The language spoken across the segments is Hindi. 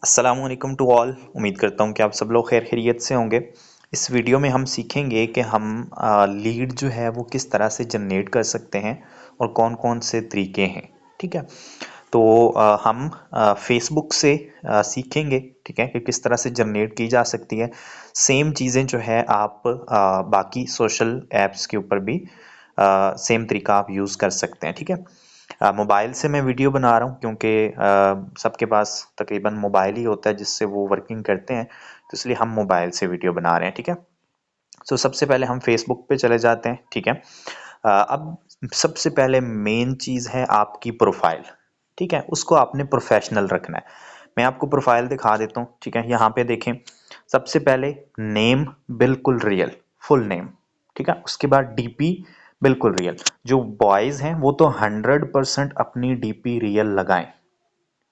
अस्सलामुअलैकुम टू ऑल। उम्मीद करता हूँ कि आप सब लोग खैर खैरियत से होंगे। इस वीडियो में हम सीखेंगे कि हम लीड जो है वो किस तरह से जनरेट कर सकते हैं और कौन कौन से तरीके हैं। ठीक है, तो हम फेसबुक से सीखेंगे, ठीक है, कि किस तरह से जनरेट की जा सकती है। सेम चीज़ें जो है आप बाकी सोशल ऐप्स के ऊपर भी सेम तरीका आप यूज़ कर सकते हैं। ठीक है, मोबाइल से मैं वीडियो बना रहा हूँ क्योंकि सबके पास तकरीबन मोबाइल ही होता है जिससे वो वर्किंग करते हैं, तो इसलिए हम मोबाइल से वीडियो बना रहे हैं। ठीक है, तो सबसे पहले हम फेसबुक पे चले जाते हैं। ठीक है, अब सबसे पहले मेन चीज़ है आपकी प्रोफाइल। ठीक है, उसको आपने प्रोफेशनल रखना है। मैं आपको प्रोफाइल दिखा देता हूँ। ठीक है, यहाँ पे देखें, सबसे पहले नेम बिल्कुल रियल, फुल नेम। ठीक है, उसके बाद डीपी बिल्कुल रियल। जो बॉयज़ हैं वो तो 100% अपनी डीपी रियल लगाएं।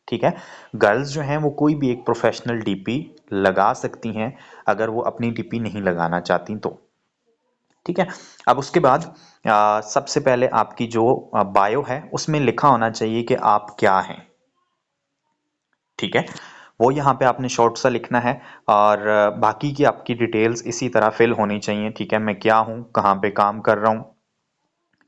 ठीक है, गर्ल्स जो हैं वो कोई भी एक प्रोफेशनल डीपी लगा सकती हैं अगर वो अपनी डीपी नहीं लगाना चाहती तो। ठीक है, अब उसके बाद सबसे पहले आपकी जो बायो है उसमें लिखा होना चाहिए कि आप क्या हैं। ठीक है, वो यहाँ पे आपने शॉर्ट सा लिखना है और बाकी की आपकी डिटेल्स इसी तरह फिल होनी चाहिए। ठीक है, मैं क्या हूँ, कहाँ पे काम कर रहा हूँ,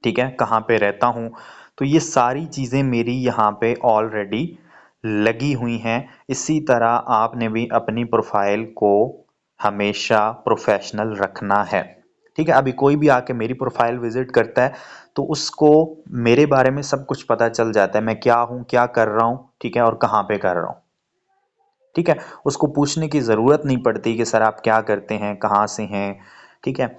ठीक है, कहाँ पे रहता हूँ, तो ये सारी चीज़ें मेरी यहाँ पे ऑलरेडी लगी हुई हैं। इसी तरह आपने भी अपनी प्रोफाइल को हमेशा प्रोफेशनल रखना है। ठीक है, अभी कोई भी आके मेरी प्रोफाइल विजिट करता है तो उसको मेरे बारे में सब कुछ पता चल जाता है, मैं क्या हूँ, क्या कर रहा हूँ, ठीक है, और कहाँ पे कर रहा हूँ। ठीक है, उसको पूछने की ज़रूरत नहीं पड़ती कि सर आप क्या करते हैं, कहाँ से हैं। ठीक है,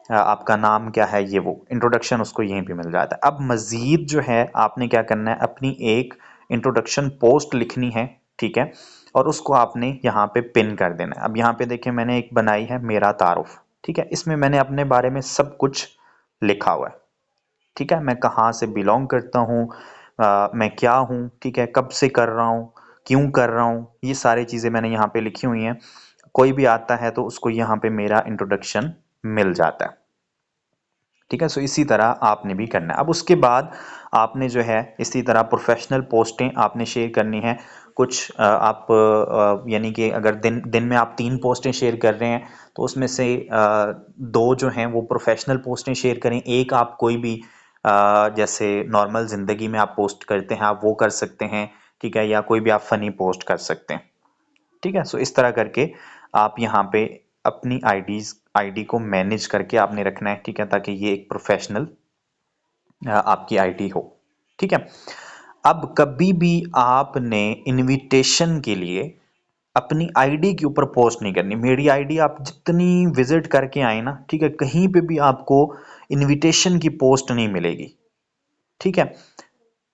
आपका नाम क्या है, ये वो इंट्रोडक्शन उसको यहीं पे मिल जाता है। अब मज़ीद जो है आपने क्या करना है, अपनी एक इंट्रोडक्शन पोस्ट लिखनी है। ठीक है, और उसको आपने यहाँ पे पिन कर देना है। अब यहाँ पे देखिए मैंने एक बनाई है, मेरा तारुफ। ठीक है, इसमें मैंने अपने बारे में सब कुछ लिखा हुआ है। ठीक है, मैं कहाँ से बिलोंग करता हूँ, मैं क्या हूँ, ठीक है, कब से कर रहा हूँ, क्यों कर रहा हूँ, ये सारी चीज़ें मैंने यहाँ पे लिखी हुई हैं। कोई भी आता है तो उसको यहाँ पे मेरा इंट्रोडक्शन मिल जाता है। ठीक है, सो इसी तरह आपने भी करना है। अब उसके बाद आपने जो है इसी तरह प्रोफेशनल पोस्टें आपने शेयर करनी है। कुछ आप यानी कि अगर दिन दिन में आप 3 पोस्टें शेयर कर रहे हैं तो उसमें से 2 जो हैं वो प्रोफेशनल पोस्टें शेयर करें। एक आप कोई भी जैसे नॉर्मल ज़िंदगी में आप पोस्ट करते हैं आप वो कर सकते हैं। ठीक है, या कोई भी आप फ़नी पोस्ट कर सकते हैं। ठीक है, सो इस तरह करके आप यहाँ पे अपनी आईडी को मैनेज करके आपने रखना है। ठीक है, ताकि ये एक प्रोफेशनल आपकी आईडी हो। ठीक है, अब कभी भी आपने इनविटेशन के लिए अपनी आईडी के ऊपर पोस्ट नहीं करनी। मेरी आईडी आप जितनी विजिट करके आए ना, ठीक है, कहीं पे भी आपको इनविटेशन की पोस्ट नहीं मिलेगी। ठीक है,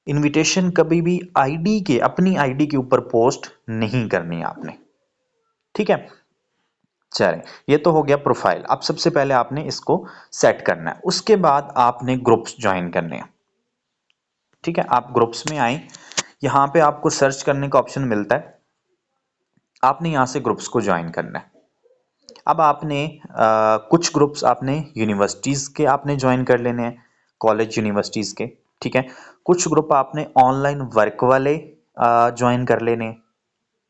इनविटेशन कभी भी आईडी के अपनी आईडी के ऊपर पोस्ट नहीं करनी आपने। ठीक है, चलें, ये तो हो गया प्रोफाइल। अब सबसे पहले आपने इसको सेट करना है, उसके बाद आपने ग्रुप्स ज्वाइन करने हैं। ठीक है, आप ग्रुप्स में आए, यहाँ पे आपको सर्च करने का ऑप्शन मिलता है, आपने यहाँ से ग्रुप्स को ज्वाइन करना है। अब आपने कुछ ग्रुप्स आपने यूनिवर्सिटीज़ के आपने ज्वाइन कर लेने हैं, कॉलेज यूनिवर्सिटीज़ के। ठीक है, कुछ ग्रुप आपने ऑनलाइन वर्क वाले ज्वाइन कर लेने हैं।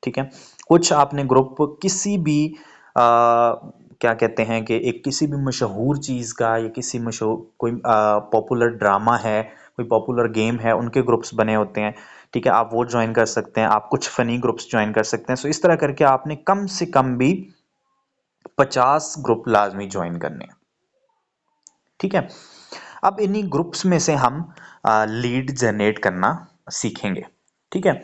ठीक है, कुछ आपने ग्रुप किसी भी क्या कहते हैं कि एक किसी भी मशहूर चीज़ का या किसी मशहूर कोई पॉपुलर ड्रामा है, कोई पॉपुलर गेम है, उनके ग्रुप्स बने होते हैं। ठीक है, आप वो ज्वाइन कर सकते हैं, आप कुछ फ़नी ग्रुप्स ज्वाइन कर सकते हैं। सो इस तरह करके आपने कम से कम भी 50 ग्रुप लाजमी ज्वाइन करने हैं। ठीक है, अब इन्हीं ग्रुप्स में से हम लीड जनरेट करना सीखेंगे। ठीक है,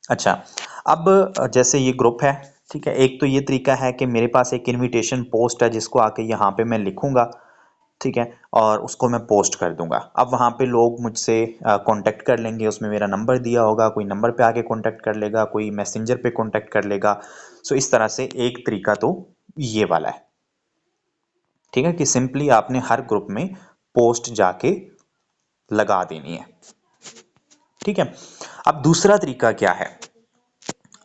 अच्छा, अब जैसे ये ग्रुप है। ठीक है, एक तो ये तरीका है कि मेरे पास एक इनविटेशन पोस्ट है जिसको आके यहाँ पे मैं लिखूंगा। ठीक है, और उसको मैं पोस्ट कर दूंगा। अब वहाँ पे लोग मुझसे कांटेक्ट कर लेंगे, उसमें मेरा नंबर दिया होगा, कोई नंबर पे आके कांटेक्ट कर लेगा, कोई मैसेंजर पे कांटेक्ट कर लेगा। सो इस तरह से एक तरीका तो ये वाला है। ठीक है, कि सिंपली आपने हर ग्रुप में पोस्ट जाके लगा देनी है। ठीक है, अब दूसरा तरीका क्या है,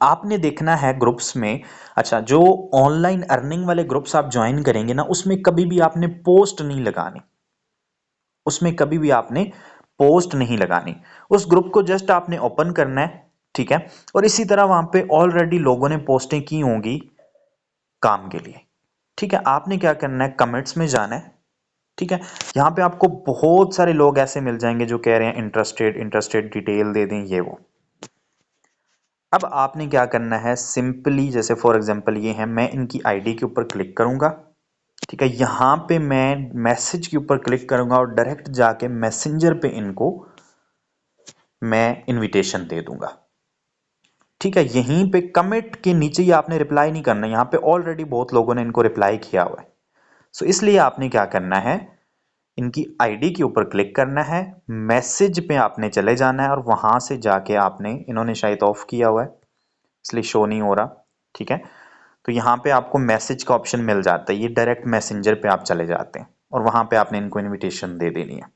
आपने देखना है ग्रुप्स में। अच्छा, जो ऑनलाइन अर्निंग वाले ग्रुप्स आप ज्वाइन करेंगे ना, उसमें कभी भी आपने पोस्ट नहीं लगानी। उसमें कभी भी आपने पोस्ट नहीं लगानी। उस ग्रुप को जस्ट आपने ओपन करना है। ठीक है। और इसी तरह वहां पे ऑलरेडी लोगों ने पोस्टें की होंगी काम के लिए। ठीक है, आपने क्या करना है, कमेंट्स में जाना है। ठीक है, यहाँ पे आपको बहुत सारे लोग ऐसे मिल जाएंगे जो कह रहे हैं इंटरेस्टेड इंटरेस्टेड, डिटेल दे दें ये वो। अब आपने क्या करना है, सिंपली जैसे फॉर एग्जांपल ये है, मैं इनकी आईडी के ऊपर क्लिक करूंगा। ठीक है, यहां पे मैं मैसेज के ऊपर क्लिक करूंगा और डायरेक्ट जाके मैसेंजर पे इनको मैं इनविटेशन दे दूंगा। ठीक है, यहीं पे कमेंट के नीचे ही आपने रिप्लाई नहीं करना, यहां पे ऑलरेडी बहुत लोगों ने इनको रिप्लाई किया हुआ है। सो इसलिए आपने क्या करना है, इनकी आईडी के ऊपर क्लिक करना है, मैसेज पे आपने चले जाना है और वहां से जाके आपने, इन्होंने शायद ऑफ किया हुआ है इसलिए शो नहीं हो रहा। ठीक है, तो यहाँ पे आपको मैसेज का ऑप्शन मिल जाता है, ये डायरेक्ट मैसेंजर पे आप चले जाते हैं और वहां पे आपने इनको इनविटेशन दे देनी है।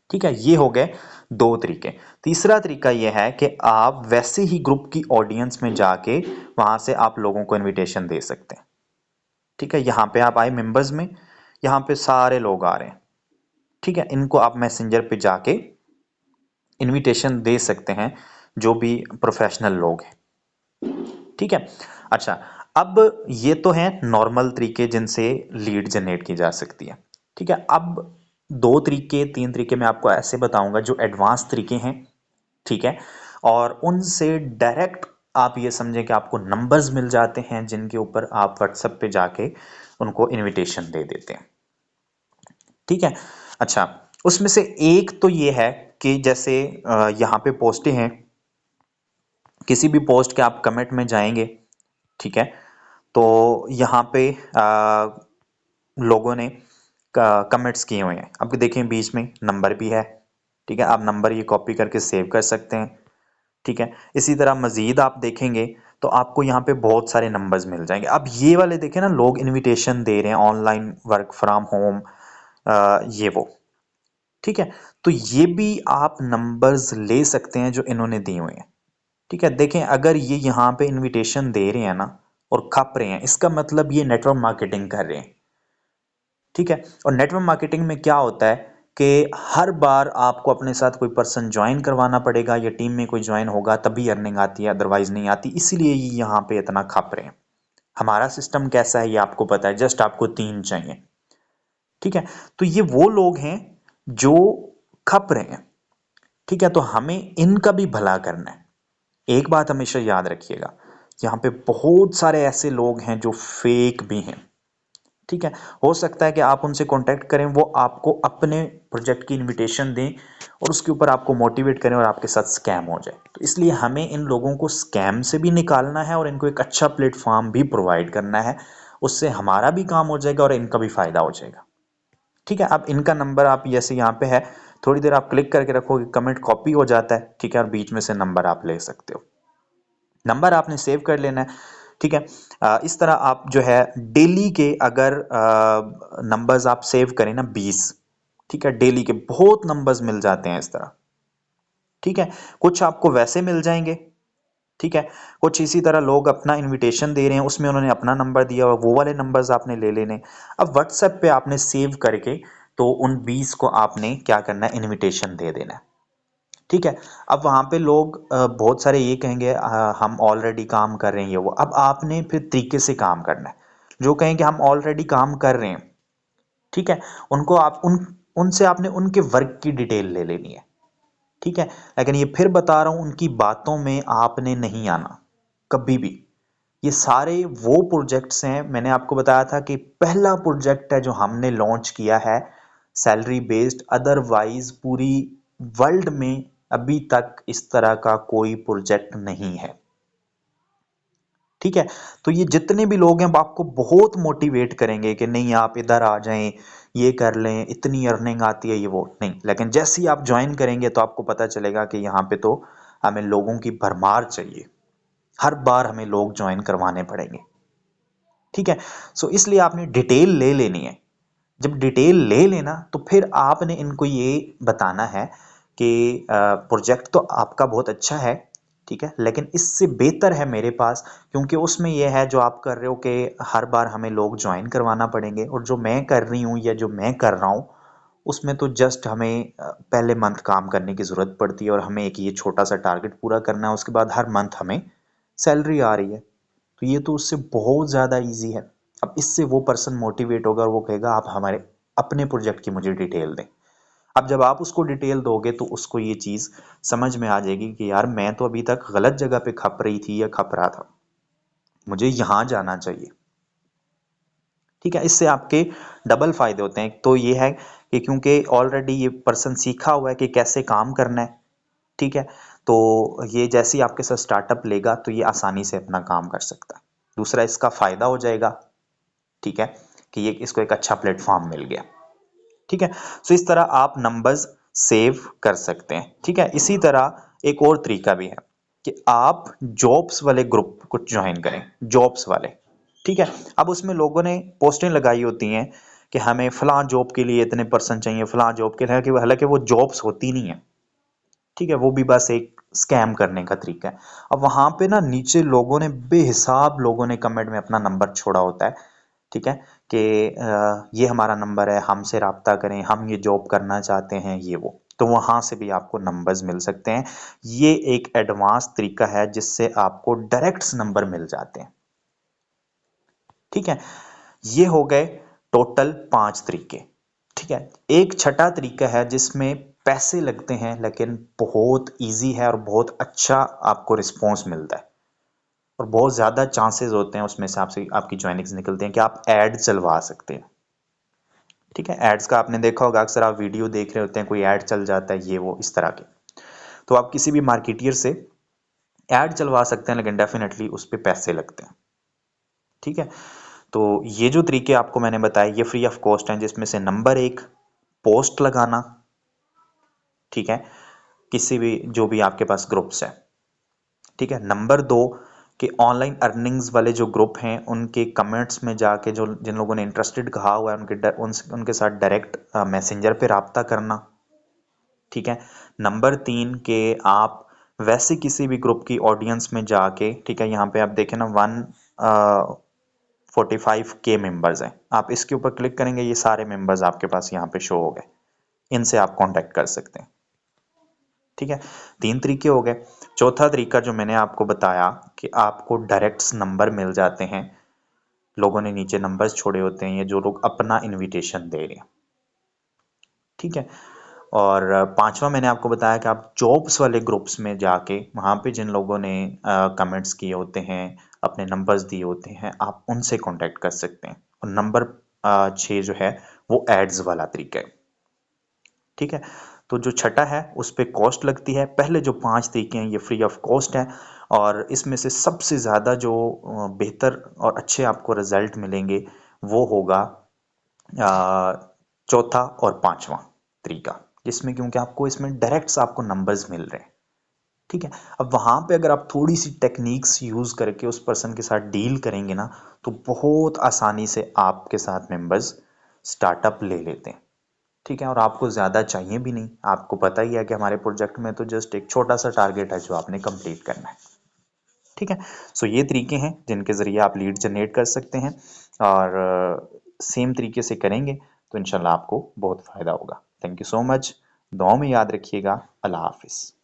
ठीक है, ये हो गए दो तरीके। तीसरा तरीका यह है कि आप वैसे ही ग्रुप की ऑडियंस में जाके वहां से आप लोगों को इनविटेशन दे सकते हैं। ठीक है, यहां पे आप आए मेंबर्स में, यहां पे सारे लोग आ रहे हैं। ठीक है, इनको आप मैसेंजर पे जाके इनविटेशन दे सकते हैं, जो भी प्रोफेशनल लोग हैं। ठीक है, अच्छा, अब ये तो है नॉर्मल तरीके जिनसे लीड जनरेट की जा सकती है। ठीक है, अब दो तरीके तीन तरीके मैं आपको ऐसे बताऊंगा जो एडवांस तरीके हैं। ठीक है, और उनसे डायरेक्ट आप ये समझें कि आपको नंबर्स मिल जाते हैं जिनके ऊपर आप व्हाट्सएप पे जाके उनको इनविटेशन दे देते हैं। ठीक है, अच्छा, उसमें से एक तो ये है कि जैसे यहाँ पे पोस्टें हैं, किसी भी पोस्ट के आप कमेंट में जाएंगे। ठीक है, तो यहाँ पे लोगों ने कमेंट्स किए हुए हैं, अब देखें बीच में नंबर भी है। ठीक है, आप नंबर ये कॉपी करके सेव कर सकते हैं। ठीक है, इसी तरह मजीद आप देखेंगे तो आपको यहाँ पे बहुत सारे नंबर्स मिल जाएंगे। अब ये वाले देखें ना, लोग इनविटेशन दे रहे हैं ऑनलाइन वर्क फ्रॉम होम, ये वो। ठीक है, तो ये भी आप नंबर्स ले सकते हैं जो इन्होंने दिए हुए हैं। ठीक है, देखें अगर ये यहाँ पे इनविटेशन दे रहे हैं ना और खप रहे हैं, इसका मतलब ये नेटवर्क मार्केटिंग कर रहे हैं। ठीक है, और नेटवर्क मार्केटिंग में क्या होता है कि हर बार आपको अपने साथ कोई पर्सन ज्वाइन करवाना पड़ेगा या टीम में कोई ज्वाइन होगा तभी अर्निंग आती है, अदरवाइज नहीं आती। इसीलिए ये यहाँ पे इतना खप रहे हैं। हमारा सिस्टम कैसा है ये आपको पता है, जस्ट आपको 3 चाहिए। ठीक है, तो ये वो लोग हैं जो खप रहे हैं। ठीक है, तो हमें इनका भी भला करना है। एक बात हमेशा याद रखिएगा, यहाँ पे बहुत सारे ऐसे लोग हैं जो फेक भी हैं। ठीक है, हो सकता है कि आप उनसे कांटेक्ट करें, वो आपको अपने प्रोजेक्ट की इनविटेशन दें और उसके ऊपर आपको मोटिवेट करें और आपके साथ स्कैम हो जाए। तो इसलिए हमें इन लोगों को स्कैम से भी निकालना है और इनको एक अच्छा प्लेटफॉर्म भी प्रोवाइड करना है। उससे हमारा भी काम हो जाएगा और इनका भी फायदा हो जाएगा। ठीक है, अब इनका नंबर आप जैसे यहाँ पे है, थोड़ी देर आप क्लिक करके रखोगे, कमेंट कॉपी हो जाता है। ठीक है, और बीच में से नंबर आप ले सकते हो, नंबर आपने सेव कर लेना है। ठीक है, इस तरह आप जो है डेली के अगर नंबर्स आप सेव करें ना 20, ठीक है, डेली के बहुत नंबर्स मिल जाते हैं इस तरह। ठीक है, कुछ आपको वैसे मिल जाएंगे। ठीक है, कुछ इसी तरह लोग अपना इनविटेशन दे रहे हैं, उसमें उन्होंने अपना नंबर दिया हुआ, वो वाले नंबर्स आपने ले लेने। अब व्हाट्सएप पे आपने सेव करके तो उन 20 को आपने क्या करना है, इनविटेशन दे देना है। ठीक है, अब वहां पे लोग बहुत सारे ये कहेंगे हम ऑलरेडी काम कर रहे हैं ये वो। अब आपने फिर तरीके से काम करना है, जो कहेंगे हम ऑलरेडी काम कर रहे हैं। ठीक है, उनको आप उनसे आपने उनके वर्क की डिटेल ले लेनी है। ठीक है, लेकिन ये फिर बता रहा हूं, उनकी बातों में आपने नहीं आना कभी भी। ये सारे वो प्रोजेक्ट्स हैं, मैंने आपको बताया था कि पहला प्रोजेक्ट है जो हमने लॉन्च किया है सैलरी बेस्ड, अदरवाइज पूरी वर्ल्ड में अभी तक इस तरह का कोई प्रोजेक्ट नहीं है। ठीक है, तो ये जितने भी लोग हैं वो आपको बहुत मोटिवेट करेंगे कि नहीं आप इधर आ जाएं, ये कर लें, इतनी अर्निंग आती है ये वो नहीं। लेकिन जैसे ही आप ज्वाइन करेंगे तो आपको पता चलेगा कि यहाँ पे तो हमें लोगों की भरमार चाहिए, हर बार हमें लोग ज्वाइन करवाने पड़ेंगे। ठीक है, सो इसलिए आपने डिटेल ले लेनी है। जब डिटेल ले लेना तो फिर आपने इनको ये बताना है कि प्रोजेक्ट तो आपका बहुत अच्छा है। ठीक है, लेकिन इससे बेहतर है मेरे पास, क्योंकि उसमें यह है जो आप कर रहे हो कि हर बार हमें लोग ज्वाइन करवाना पड़ेंगे, और जो मैं कर रही हूँ या जो मैं कर रहा हूँ उसमें तो जस्ट हमें पहले मंथ काम करने की ज़रूरत पड़ती है और हमें एक ये छोटा सा टारगेट पूरा करना है, उसके बाद हर मंथ हमें सैलरी आ रही है। तो ये तो उससे बहुत ज़्यादा इजी है। अब इससे वो पर्सन मोटिवेट होगा और वो कहेगा आप हमारे अपने प्रोजेक्ट की मुझे डिटेल दें। अब जब आप उसको डिटेल दोगे तो उसको ये चीज़ समझ में आ जाएगी कि यार मैं तो अभी तक गलत जगह पे खप रही थी या खप रहा था, मुझे यहाँ जाना चाहिए। ठीक है, इससे आपके डबल फायदे होते हैं। एक तो ये है कि क्योंकि ऑलरेडी ये पर्सन सीखा हुआ है कि कैसे काम करना है। ठीक है, तो ये जैसे ही आपके साथ स्टार्टअप लेगा तो ये आसानी से अपना काम कर सकता है। दूसरा इसका फायदा हो जाएगा, ठीक है, कि ये इसको एक अच्छा प्लेटफॉर्म मिल गया। ठीक है, सो इस तरह आप नंबर्स सेव कर सकते हैं। ठीक है, इसी तरह एक और तरीका भी है कि आप जॉब्स वाले ग्रुप को ज्वाइन करें, जॉब्स वाले। ठीक है, अब उसमें लोगों ने पोस्टें लगाई होती हैं कि हमें फलां जॉब के लिए इतने पर्सन चाहिए, फलां जॉब के लिए, हालांकि वो जॉब्स होती नहीं है। ठीक है, वो भी बस एक स्कैम करने का तरीका है। अब वहां पे ना नीचे लोगों ने बेहिसाब लोगों ने कमेंट में अपना नंबर छोड़ा होता है। ठीक है, कि ये हमारा नंबर है, हमसे राब्ता करें, हम ये जॉब करना चाहते हैं, ये वो। तो वहां से भी आपको नंबर्स मिल सकते हैं। ये एक एडवांस तरीका है जिससे आपको डायरेक्ट नंबर मिल जाते हैं। ठीक है, ये हो गए टोटल 5 तरीके। ठीक है, एक छठा तरीका है जिसमें पैसे लगते हैं लेकिन बहुत इजी है और बहुत अच्छा आपको रिस्पॉन्स मिलता है और बहुत ज़्यादा चांसेस होते हैं उसमें से आपसे आपकी ज्वाइनिंग्स निकलते हैं कि आप ऐड चलवा सकते हैं। ठीक है, एड्स का आपने देखा होगा, अक्सर आप वीडियो देख रहे होते हैं, कोई ऐड चल जाता है, ये वो इस तरह के। तो आप किसी भी मार्केटियर से ऐड चलवा सकते हैं लेकिन डेफिनेटली उस पर पैसे लगते हैं। ठीक है, तो ये जो तरीके आपको मैंने बताए ये फ्री ऑफ कॉस्ट हैं, जिसमें से नंबर 1 पोस्ट लगाना। ठीक है, किसी भी जो भी आपके पास ग्रुप्स है। ठीक है, नंबर 2 कि ऑनलाइन अर्निंग्स वाले जो ग्रुप हैं उनके कमेंट्स में जाके जो जिन लोगों ने इंटरेस्टेड कहा हुआ है उनके साथ डायरेक्ट मैसेंजर पे राब्ता करना। ठीक है, नंबर 3 के आप वैसे किसी भी ग्रुप की ऑडियंस में जाके, ठीक है, यहाँ पे आप देखें ना 145K मेंबर्स हैं, आप इसके ऊपर क्लिक करेंगे ये सारे मेंबर्स आपके पास यहाँ पे शो हो गए, इनसे आप कांटेक्ट कर सकते हैं। ठीक है, 3 तरीके हो गए। चौथा तरीका जो मैंने आपको बताया कि आपको डायरेक्ट नंबर मिल जाते हैं, लोगों ने नीचे नंबर्स छोड़े होते हैं, ये जो लोग अपना इनविटेशन दे रहे हैं। ठीक है, और पांचवा मैंने आपको बताया कि आप जॉब्स वाले ग्रुप्स में जाके वहाँ पे जिन लोगों ने कमेंट्स किए होते हैं, अपने नंबर्स दिए होते हैं, आप उनसे कांटेक्ट कर सकते हैं। और नंबर 6 जो है वो एड्स वाला तरीका है। ठीक है, तो जो छठा है उस पर कॉस्ट लगती है। पहले जो 5 तरीके हैं ये फ्री ऑफ कॉस्ट हैं और इसमें से सबसे ज़्यादा जो बेहतर और अच्छे आपको रिजल्ट मिलेंगे वो होगा चौथा और पांचवा तरीका, जिसमें क्योंकि आपको इसमें डायरेक्ट आपको नंबर्स मिल रहे हैं। ठीक है, अब वहां पे अगर आप थोड़ी सी टेक्निक्स यूज करके उस पर्सन के साथ डील करेंगे ना तो बहुत आसानी से आपके साथ मेंबर्स स्टार्टअप ले लेते हैं। ठीक है, और आपको ज़्यादा चाहिए भी नहीं, आपको पता ही है कि हमारे प्रोजेक्ट में तो जस्ट एक छोटा सा टारगेट है जो आपने कंप्लीट करना है। ठीक है, सो ये तरीके हैं जिनके ज़रिए आप लीड जनरेट कर सकते हैं और सेम तरीके से करेंगे तो इंशाल्लाह आपको बहुत फ़ायदा होगा। थैंक यू सो मच, दुआ में याद रखिएगा। अल्लाह हाफिज़।